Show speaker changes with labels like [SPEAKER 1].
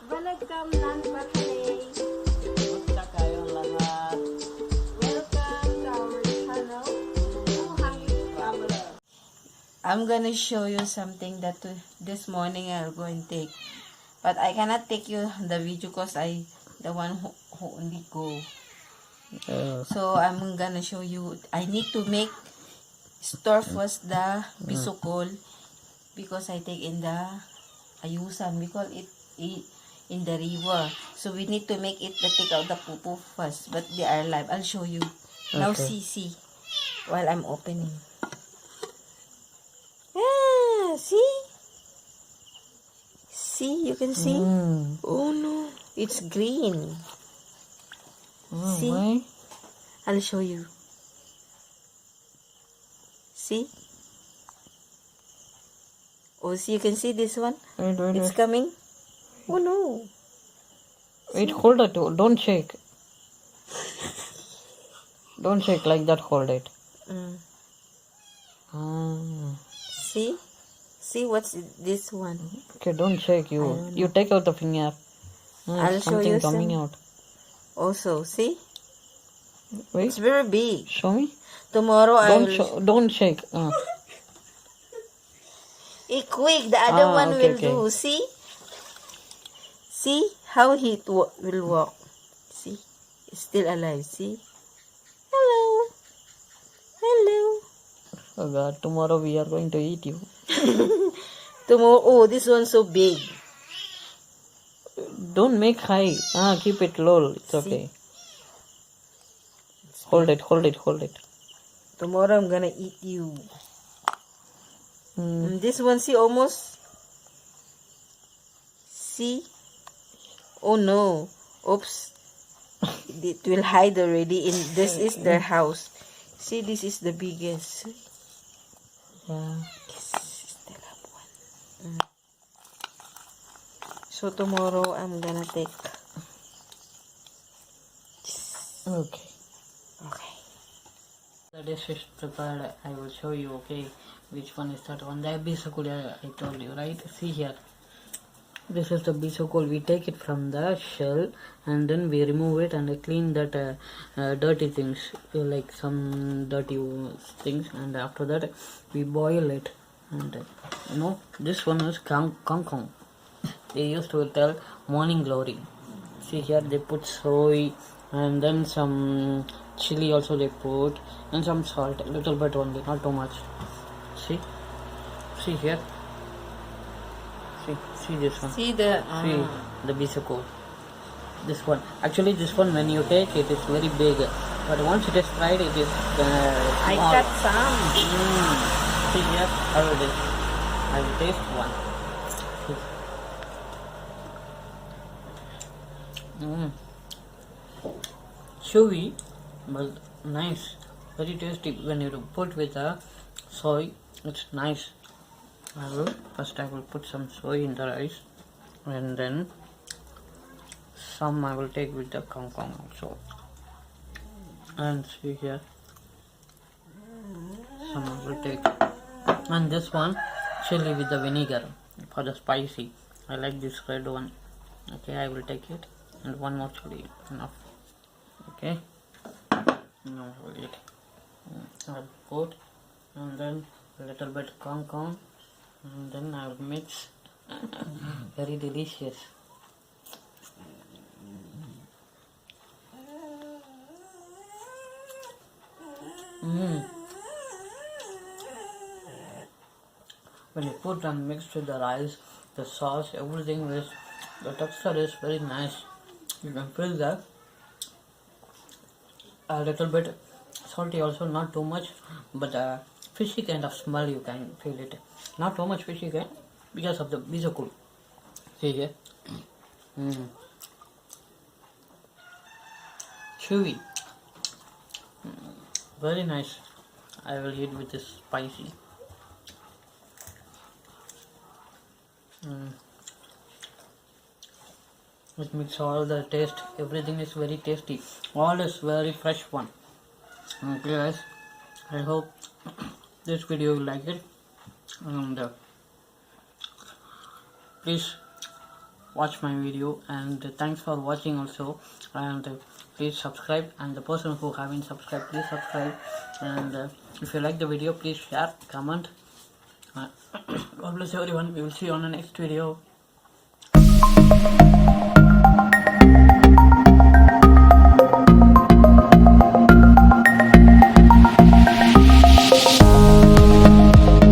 [SPEAKER 1] Welcome Nanpatay.
[SPEAKER 2] Kumusta kayong lahat?
[SPEAKER 1] Welcome to our channel, Twohungry Traveler. I'm gonna show you something that this morning I'm going to take. But I cannot take you the video because the one who only go. So I'm gonna show you. I need to make store first the bisocol because I take in the ayusan because it in the river. So we need to make it take out the poo first. But they are live. I'll show you. Now see while I'm opening. Yeah, see, you can see. Oh no, it's green. See,
[SPEAKER 2] Why?
[SPEAKER 1] I'll show you. See. Oh, see, you can see this one. It's coming. Oh no.
[SPEAKER 2] Wait, hold it. Don't shake. Don't shake like that. Hold it.
[SPEAKER 1] See what's this one.
[SPEAKER 2] Okay, don't shake. You take out the finger.
[SPEAKER 1] I'll show you
[SPEAKER 2] coming
[SPEAKER 1] some.
[SPEAKER 2] out.
[SPEAKER 1] Also, see,
[SPEAKER 2] Wait.
[SPEAKER 1] it's very big.
[SPEAKER 2] Show me.
[SPEAKER 1] Tomorrow I will.
[SPEAKER 2] Don't shake.
[SPEAKER 1] Quick, the other one
[SPEAKER 2] okay,
[SPEAKER 1] will do. See how he will walk. See, it's still alive. See. Hello.
[SPEAKER 2] Oh God, tomorrow we are going to eat you.
[SPEAKER 1] Tomorrow. Oh, this one's so big.
[SPEAKER 2] Don't make high. Keep it low. It's okay. Hold it.
[SPEAKER 1] Tomorrow I'm gonna eat you. This one, see, almost. See. Oh no. Oops. It will hide already. This is their house. See, this is the biggest.
[SPEAKER 2] Yeah.
[SPEAKER 1] Still have one. So tomorrow I'm gonna take.
[SPEAKER 2] Okay.
[SPEAKER 1] Okay.
[SPEAKER 2] The dish is prepared. I will show you. Okay, which one is that one? The bisocol I told you, right? See here. This is the bisocol. We take it from the shell and then we remove it and clean that dirty things, like some dirty things, and after that we boil it. And this one is kangkong. They used to tell morning glory. See here, they put soy and then some chili also they put, and some salt, a little bit only, not too much. See here. See this one.
[SPEAKER 1] See
[SPEAKER 2] the bisocol. This one. Actually, this one when you take it, it's very big. But once it is fried, it is
[SPEAKER 1] I
[SPEAKER 2] small.
[SPEAKER 1] cut some.
[SPEAKER 2] See here, how it is. I will taste one. Chewy, but nice. Very tasty. When you put with a soy, it's nice. I will put some soy in the rice, and then some I will take with the kangkong also. And see here, some I will take, and this one chili with the vinegar for the spicy. I like this red one. Okay, I will take it, and one more chili enough. Okay, now I will eat. I will put, and then a little bit kangkong. And then I will mix. Very delicious. When you put and mix with the rice, the sauce, everything is, the texture is very nice. You can feel that. A little bit salty also, not too much, but fishy kind of smell you can feel it. Not too much fishy kind because of the bisocol. See here. Chewy. Very nice. I will eat with this spicy. It makes all the taste. Everything is very tasty. All is very fresh one. Okay guys, I hope this video you like it, and please watch my video, and thanks for watching also. And please subscribe, and the person who haven't subscribed, please subscribe. And if you like the video, please share, comment. God bless everyone. We will see you on the next video.